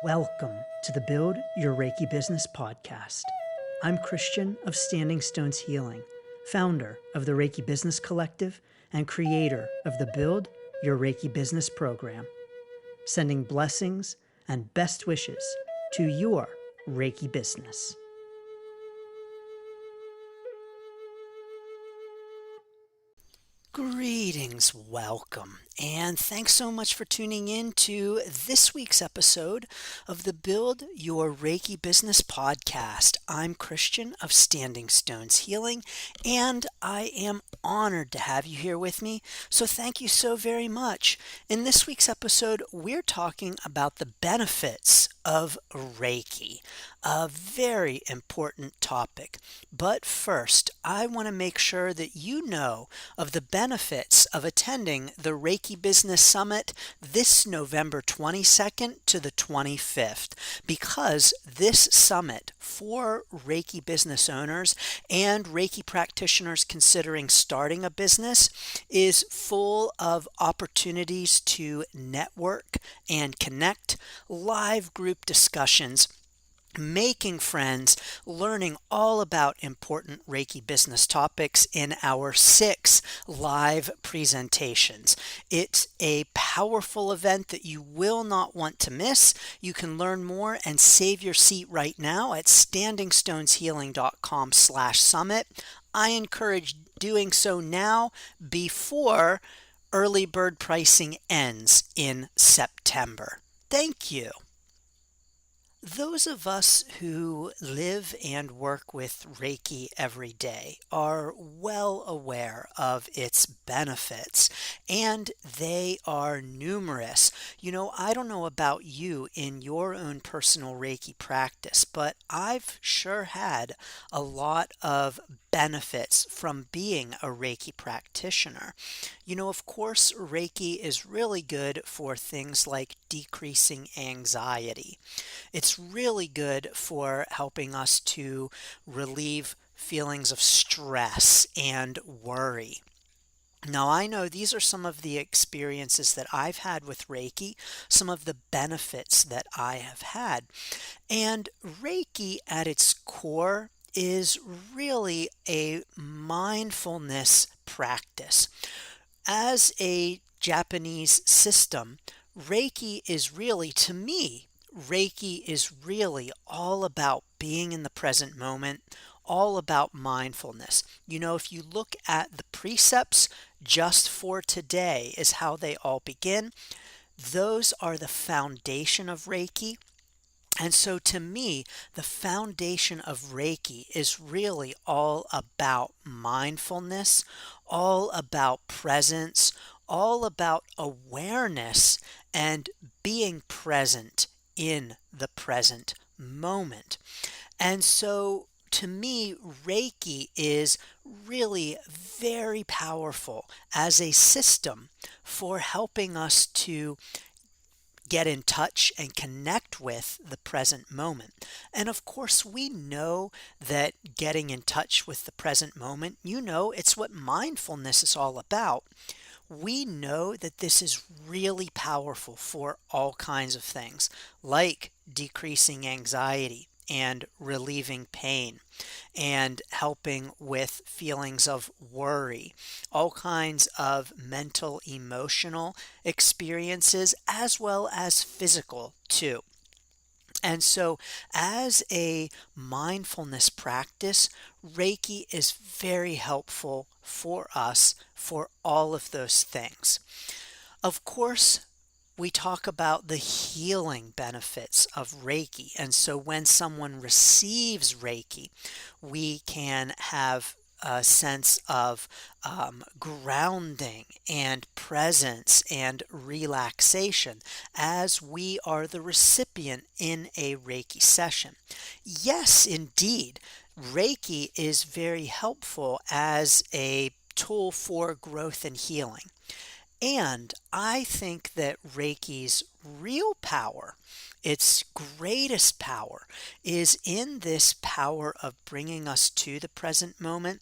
Welcome to the Build Your Reiki Business podcast. I'm Christian of Standing Stones Healing, founder of the Reiki Business Collective and creator of the Build Your Reiki Business program, sending blessings and best wishes to your Reiki business. Greetings, welcome, and thanks so much for tuning in to this week's episode of the Build Your Reiki Business podcast. I'm Christian of Standing Stones Healing, and I am honored to have you here with me, so thank you so very much. In this week's episode, we're talking about the benefits of Reiki, a very important topic. But first, I want to make sure that you know of the benefits of attending the Reiki Business Summit this November 22nd to the 25th, because this summit for Reiki business owners and Reiki practitioners considering starting a business is full of opportunities to network and connect, live group discussions, making friends, learning all about important Reiki business topics in our 6 live presentations. It's a powerful event that you will not want to miss. You can learn more and save your seat right now at standingstoneshealing.com/summit. I encourage doing so now before early bird pricing ends in September. Thank you. Those of us who live and work with Reiki every day are well aware of its benefits, and they are numerous. I don't know about you in your own personal Reiki practice, but I've sure had a lot of benefits from being a Reiki practitioner. Of course, Reiki is really good for things like decreasing anxiety. It's really good for helping us to relieve feelings of stress and worry. Now, I know these are some of the experiences that I've had with Reiki, some of the benefits that I have had. And Reiki at its core is really a mindfulness practice. As a Japanese system, Reiki is really, to me, Reiki is really all about being in the present moment, all about mindfulness. If you look at the precepts just for today is how they all begin. Those are the foundation of Reiki. And so to me, the foundation of Reiki is really all about mindfulness, all about presence, all about awareness and being present in the present moment. And so to me, Reiki is really very powerful as a system for helping us to get in touch and connect with the present moment. And of course, we know that getting in touch with the present moment, it's what mindfulness is all about. We know that this is really powerful for all kinds of things, like decreasing anxiety and relieving pain and helping with feelings of worry, all kinds of mental, emotional experiences, as well as physical too. And so as a mindfulness practice, Reiki is very helpful for us for all of those things. Of course, we talk about the healing benefits of Reiki. And so when someone receives Reiki, we can have a sense of grounding and presence and relaxation as we are the recipient in a Reiki session. Yes, indeed, Reiki is very helpful as a tool for growth and healing. And I think that Reiki's real power, its greatest power, is in this power of bringing us to the present moment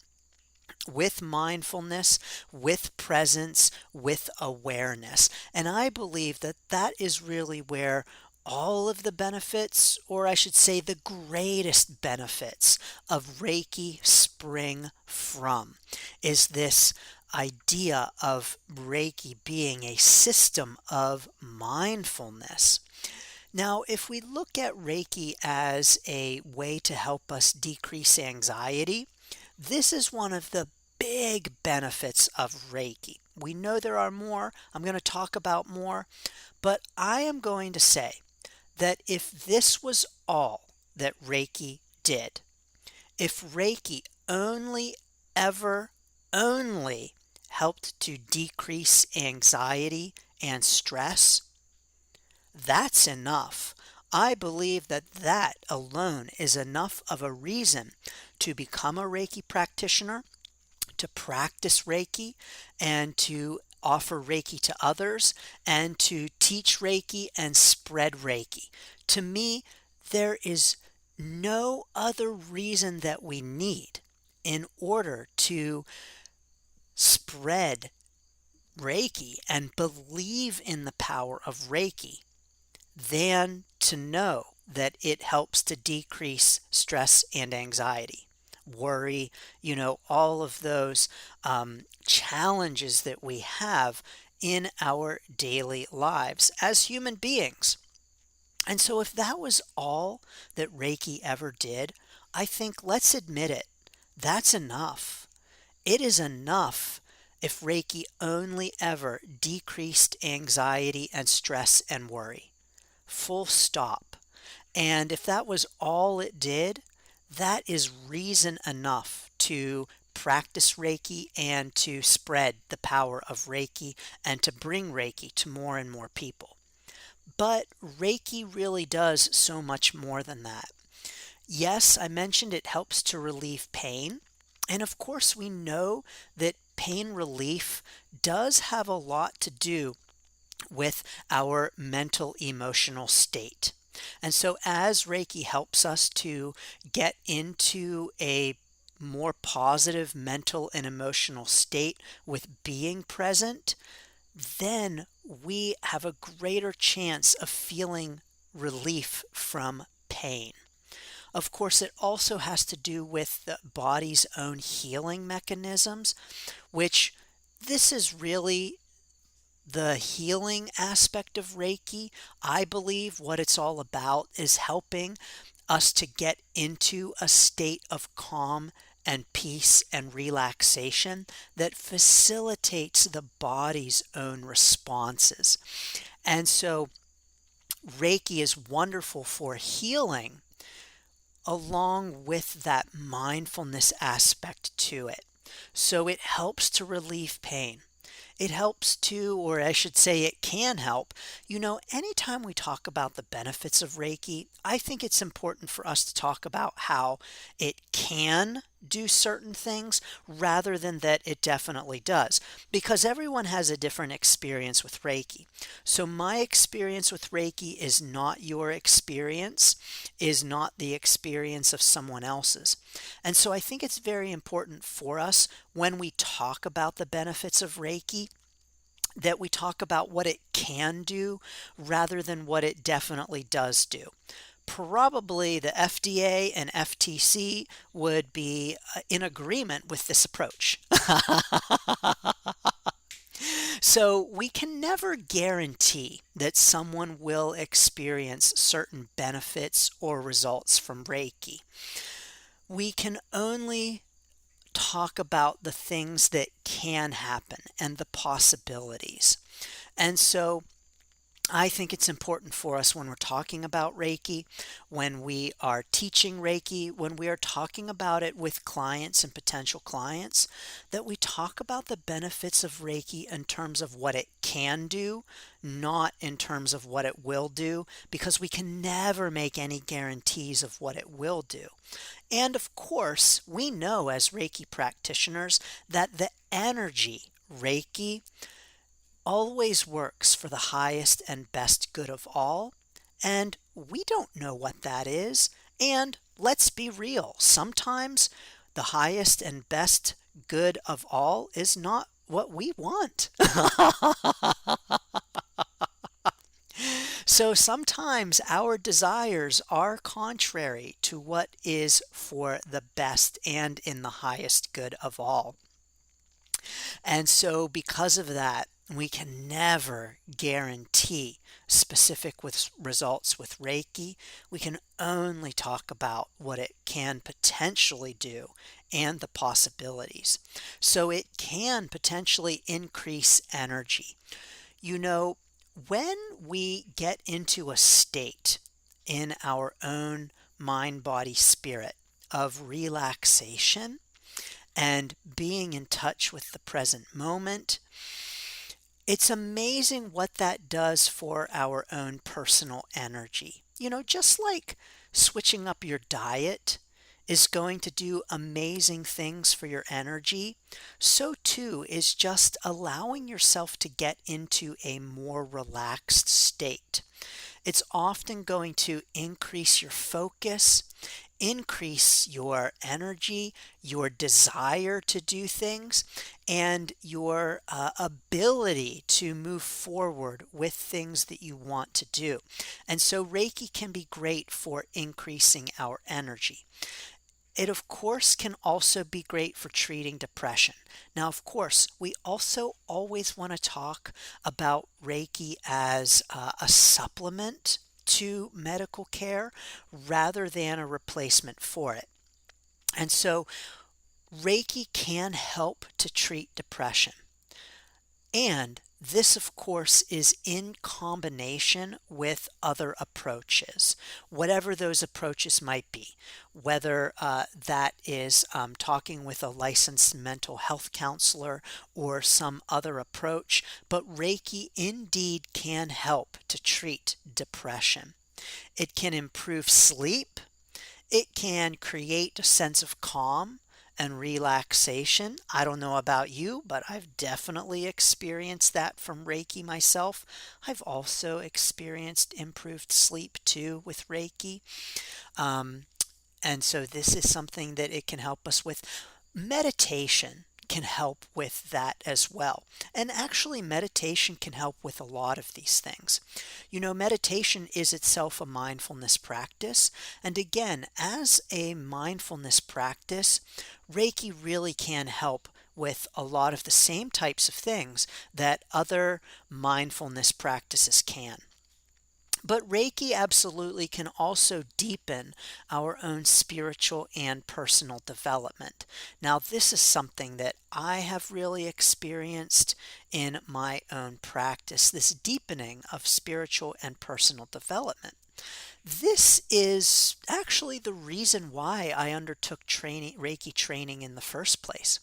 with mindfulness, with presence, with awareness. And I believe that that is really where all of the benefits, or I should say the greatest benefits of Reiki spring from is this idea of Reiki being a system of mindfulness. Now, if we look at Reiki as a way to help us decrease anxiety, this is one of the big benefits of Reiki. We know there are more. I'm going to talk about more, but I am going to say that if this was all that Reiki did, if Reiki only helped to decrease anxiety and stress, that's enough. I believe that that alone is enough of a reason to become a Reiki practitioner, to practice Reiki, and to offer Reiki to others, and to teach Reiki and spread Reiki. To me, there is no other reason that we need in order to spread Reiki and believe in the power of Reiki than to know that it helps to decrease stress and anxiety, worry, all of those challenges that we have in our daily lives as human beings. And so, if that was all that Reiki ever did, I think let's admit it, that's enough. It is enough if Reiki only ever decreased anxiety and stress and worry. Full stop. And if that was all it did, that is reason enough to practice Reiki and to spread the power of Reiki and to bring Reiki to more and more people. But Reiki really does so much more than that. Yes, I mentioned it helps to relieve pain. And of course, we know that pain relief does have a lot to do with our mental emotional state. And so as Reiki helps us to get into a more positive mental and emotional state with being present, then we have a greater chance of feeling relief from pain. Of course, it also has to do with the body's own healing mechanisms, which this is really the healing aspect of Reiki. I believe what it's all about is helping us to get into a state of calm and peace and relaxation that facilitates the body's own responses. And so Reiki is wonderful for healing along with that mindfulness aspect to it. So it helps to relieve pain. It helps to, or I should say it can help. Anytime we talk about the benefits of Reiki, I think it's important for us to talk about how it can do certain things rather than that it definitely does, because everyone has a different experience with Reiki. So my experience with Reiki is not your experience, is not the experience of someone else's. And so I think it's very important for us when we talk about the benefits of Reiki that we talk about what it can do rather than what it definitely does do. Probably the FDA and FTC would be in agreement with this approach. So we can never guarantee that someone will experience certain benefits or results from Reiki. We can only talk about the things that can happen and the possibilities. And so I think it's important for us when we're talking about Reiki, when we are teaching Reiki, when we are talking about it with clients and potential clients, that we talk about the benefits of Reiki in terms of what it can do, not in terms of what it will do, because we can never make any guarantees of what it will do. And of course, we know as Reiki practitioners that the energy Reiki always works for the highest and best good of all, and we don't know what that is. And let's be real, sometimes the highest and best good of all is not what we want. So sometimes our desires are contrary to what is for the best and in the highest good of all. And so, because of that, we can never guarantee specific with results with Reiki. We can only talk about what it can potentially do and the possibilities. So, it can potentially increase energy. You know, when we get into a state in our own mind, body, spirit of relaxation, and being in touch with the present moment, it's amazing what that does for our own personal energy. Just like switching up your diet is going to do amazing things for your energy, so too is just allowing yourself to get into a more relaxed state. It's often going to increase your focus, increase your energy, your desire to do things, and your ability to move forward with things that you want to do. And so Reiki can be great for increasing our energy. It, of course, can also be great for treating depression. Now, of course, we also always want to talk about Reiki as a supplement to medical care rather than a replacement for it. And so, Reiki can help to treat depression. And this, of course, is in combination with other approaches, whatever those approaches might be, whether that is talking with a licensed mental health counselor or some other approach. But Reiki indeed can help to treat depression. It can improve sleep. It can create a sense of calm and relaxation. I don't know about you, but I've definitely experienced that from Reiki myself. I've also experienced improved sleep too with Reiki. Um, and so this is something that it can help us with. Meditation can help with that as well. And actually, meditation can help with a lot of these things. Meditation is itself a mindfulness practice. And again, as a mindfulness practice, Reiki really can help with a lot of the same types of things that other mindfulness practices can. But Reiki absolutely can also deepen our own spiritual and personal development. Now, this is something that I have really experienced in my own practice, this deepening of spiritual and personal development. This is actually the reason why I undertook Reiki training in the first place.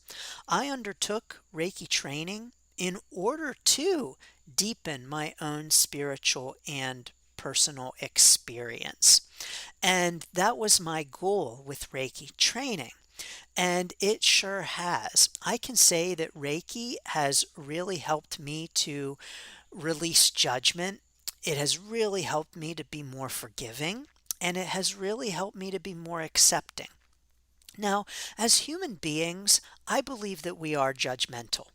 I undertook Reiki training in order to deepen my own spiritual and personal experience. And that was my goal with Reiki training. And it sure has. I can say that Reiki has really helped me to release judgment. It has really helped me to be more forgiving. And it has really helped me to be more accepting. Now, as human beings, I believe that we are judgmental.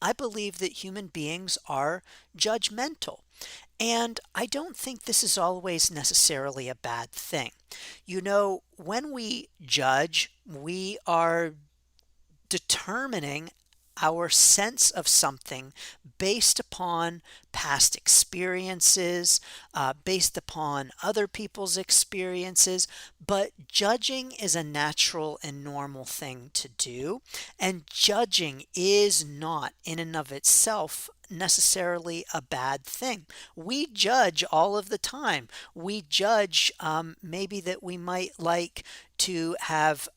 I believe that human beings are judgmental. And I don't think this is always necessarily a bad thing. When we judge, we are determining our sense of something based upon past experiences, based upon other people's experiences. But judging is a natural and normal thing to do. And judging is not, in and of itself, necessarily a bad thing. We judge all of the time. We judge maybe that we might like to have,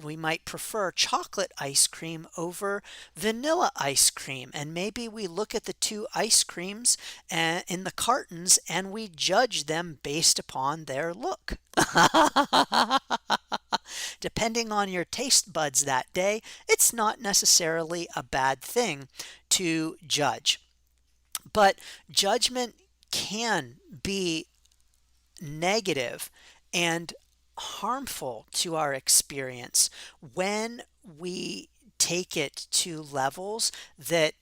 we might prefer chocolate ice cream over vanilla ice cream. And maybe we look at the two ice creams in the cartons and we judge them based upon their look. Depending on your taste buds that day, it's not necessarily a bad thing to judge. But judgment can be negative and harmful to our experience when we take it to levels that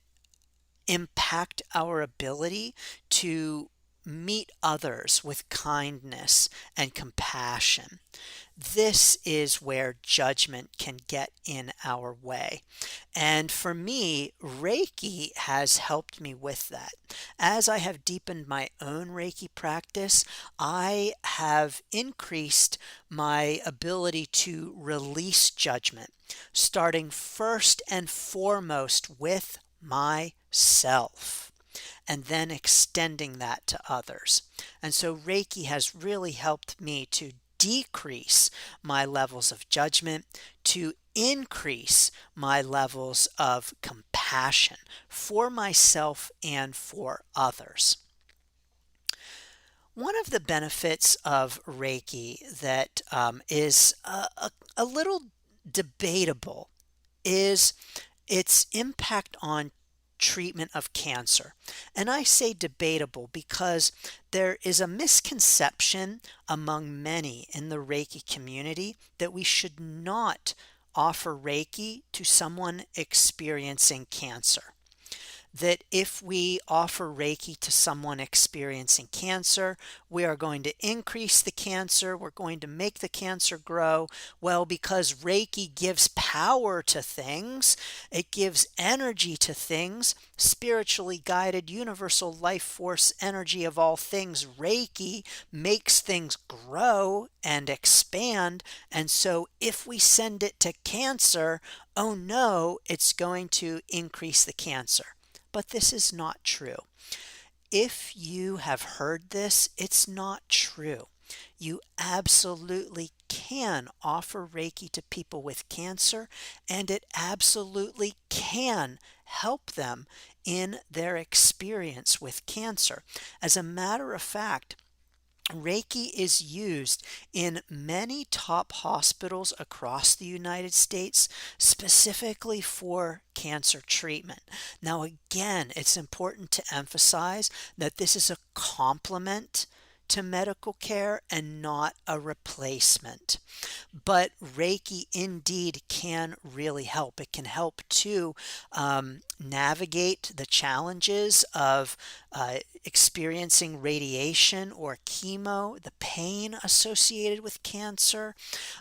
impact our ability to meet others with kindness and compassion. This is where judgment can get in our way. And for me, Reiki has helped me with that. As I have deepened my own Reiki practice, I have increased my ability to release judgment, starting first and foremost with myself, and then extending that to others. And so Reiki has really helped me to decrease my levels of judgment, to increase my levels of compassion for myself and for others. One of the benefits of Reiki that is a little debatable is its impact on treatment of cancer. And I say debatable because there is a misconception among many in the Reiki community that we should not offer Reiki to someone experiencing cancer. That if we offer Reiki to someone experiencing cancer, we are going to increase the cancer, we're going to make the cancer grow. Well, because Reiki gives power to things, it gives energy to things, spiritually guided universal life force energy of all things. Reiki makes things grow and expand. And so if we send it to cancer, oh no, it's going to increase the cancer. But this is not true. If you have heard this, it's not true. You absolutely can offer Reiki to people with cancer, and it absolutely can help them in their experience with cancer. As a matter of fact, Reiki is used in many top hospitals across the United States, specifically for cancer treatment. Now, again, it's important to emphasize that this is a complement to medical care and not a replacement. But Reiki indeed can really help. It can help to navigate the challenges of experiencing radiation or chemo, the pain associated with cancer,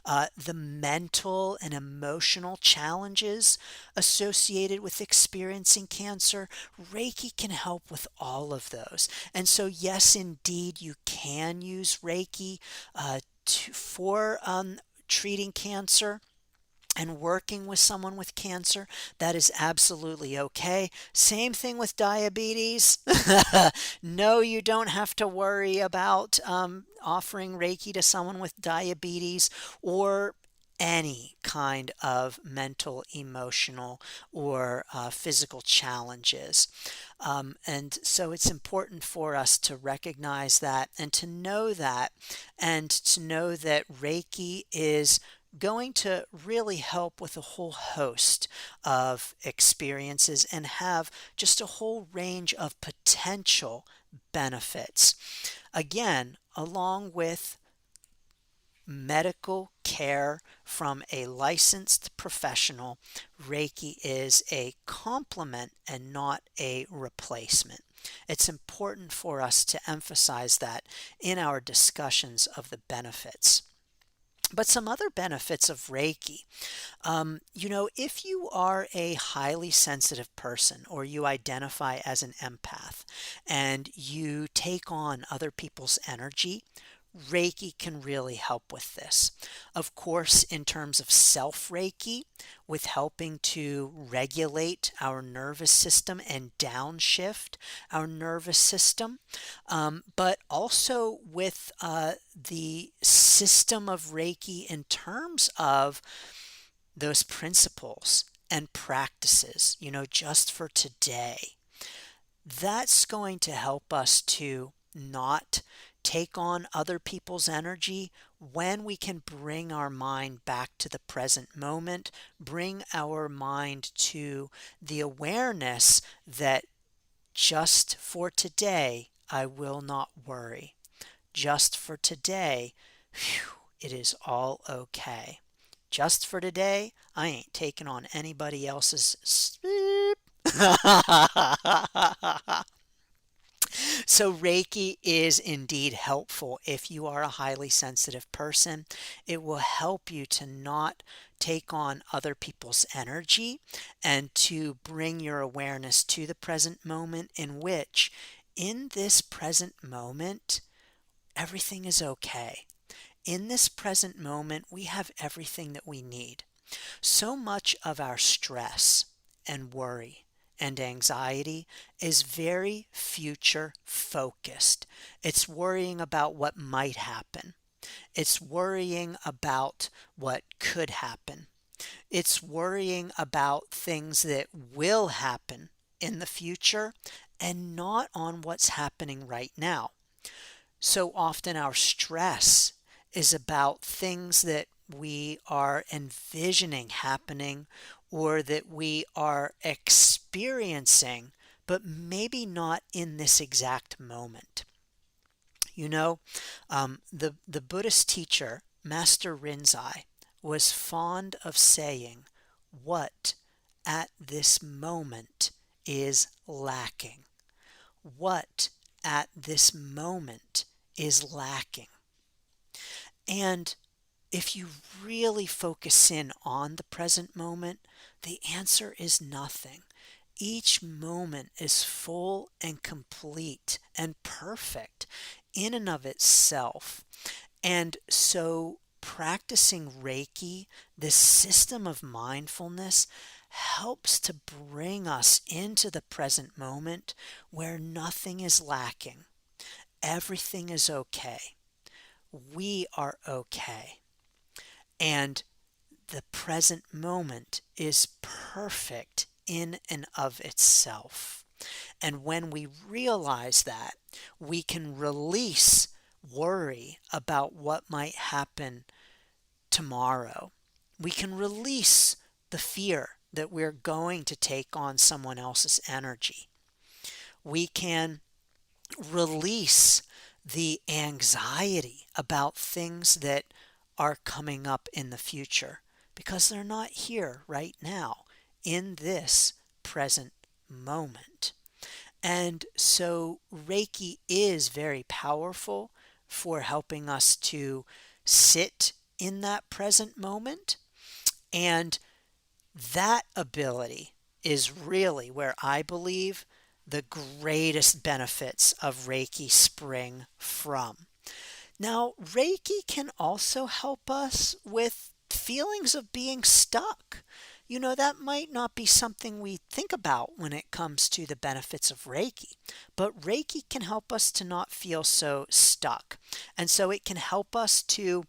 the mental and emotional challenges associated with experiencing cancer. Reiki can help with all of those. And so, yes, indeed, you can use Reiki for treating cancer and working with someone with cancer. That is absolutely okay. Same thing with diabetes. No, you don't have to worry about offering Reiki to someone with diabetes or any kind of mental, emotional, or physical challenges. And so it's important for us to recognize that and to know that, and to know that Reiki is going to really help with a whole host of experiences and have just a whole range of potential benefits. Again, along with medical care from a licensed professional, Reiki is a complement and not a replacement. It's important for us to emphasize that in our discussions of the benefits. But some other benefits of Reiki. If you are a highly sensitive person or you identify as an empath and you take on other people's energy, Reiki can really help with this. Of course, in terms of self Reiki, with helping to regulate our nervous system and downshift our nervous system, but also with the system of Reiki in terms of those principles and practices, just for today. That's going to help us to not take on other people's energy when we can bring our mind back to the present moment, bring our mind to the awareness that just for today, I will not worry. Just for today, it is all okay. Just for today, I ain't taking on anybody else's So Reiki is indeed helpful if you are a highly sensitive person. It will help you to not take on other people's energy and to bring your awareness to the present moment, in which, in this present moment, everything is okay. In this present moment, we have everything that we need. So much of our stress and worry and anxiety is very future focused. It's worrying about what might happen. It's worrying about what could happen. It's worrying about things that will happen in the future and not on what's happening right now. So often our stress is about things that we are envisioning happening or that we are experiencing, but maybe not in this exact moment. You know, the Buddhist teacher, Master Rinzai, was fond of saying, "What at this moment is lacking? What at this moment is lacking?" And if you really focus in on the present moment, the answer is nothing. Each moment is full and complete and perfect in and of itself. And so practicing Reiki, this system of mindfulness, helps to bring us into the present moment where nothing is lacking. Everything is okay. We are okay. And the present moment is perfect in and of itself. And when we realize that, we can release worry about what might happen tomorrow. We can release the fear that we're going to take on someone else's energy. We can release the anxiety about things that are coming up in the future because they're not here right now in this present moment. And so Reiki is very powerful for helping us to sit in that present moment. And that ability is really where I believe the greatest benefits of Reiki spring from. Now, Reiki can also help us with feelings of being stuck. That might not be something we think about when it comes to the benefits of Reiki, but Reiki can help us to not feel so stuck. And so it can help us to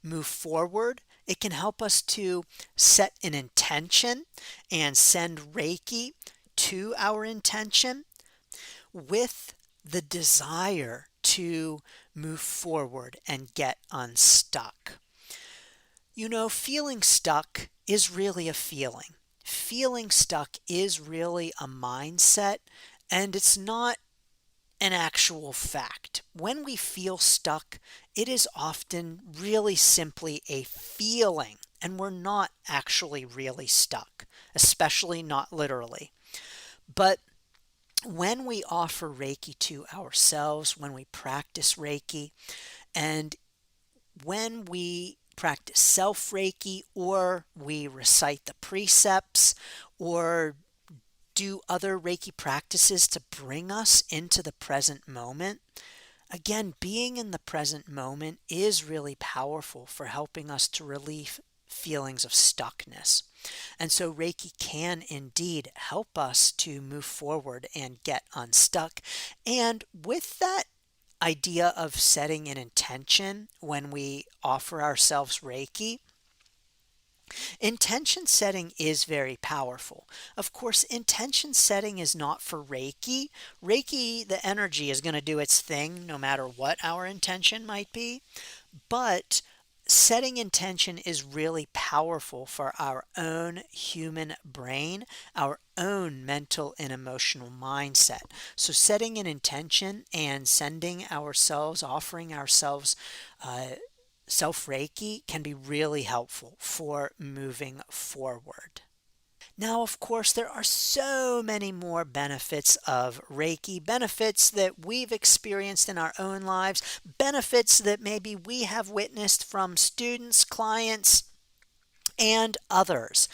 move forward. It can help us to set an intention and send Reiki to our intention with the desire to move forward and get unstuck. Feeling stuck is really a feeling. Feeling stuck is really a mindset, and it's not an actual fact. When we feel stuck, it is often really simply a feeling, and we're not actually really stuck, especially not literally. But when we offer Reiki to ourselves, when we practice Reiki, and when we practice self Reiki, or we recite the precepts, or do other Reiki practices to bring us into the present moment, again, being in the present moment is really powerful for helping us to relieve feelings of stuckness. And so Reiki can indeed help us to move forward and get unstuck. And with that idea of setting an intention when we offer ourselves Reiki, intention setting is very powerful. Of course, intention setting is not for Reiki. Reiki, the energy is going to do its thing no matter what our intention might be. But setting intention is really powerful for our own human brain, our own mental and emotional mindset. So setting an intention and sending ourselves, offering ourselves self Reiki can be really helpful for moving forward. Now, of course, there are so many more benefits of Reiki, benefits that we've experienced in our own lives, benefits that maybe we have witnessed from students, clients, and others.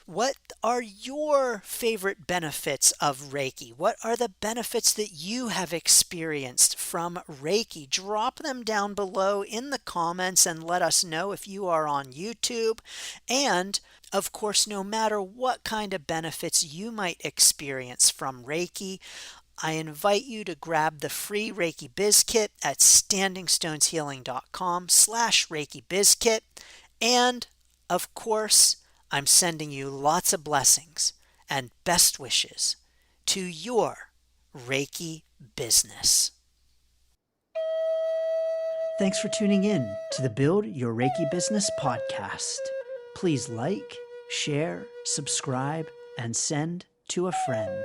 What are your favorite benefits of Reiki? What are the benefits that you have experienced from Reiki? Drop them down below in the comments and let us know if you are on YouTube. And of course, no matter what kind of benefits you might experience from Reiki, I invite you to grab the free Reiki Biz Kit at standingstoneshealing.com/Reiki Biz Kit. And of course, I'm sending you lots of blessings and best wishes to your Reiki business. Thanks for tuning in to the Build Your Reiki Business podcast. Please like, share, subscribe, and send to a friend.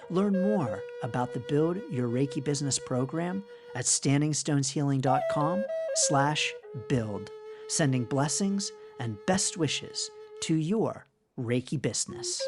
Learn more about the Build Your Reiki Business program at standingstoneshealing.com/build. Sending blessings and best wishes to your Reiki business.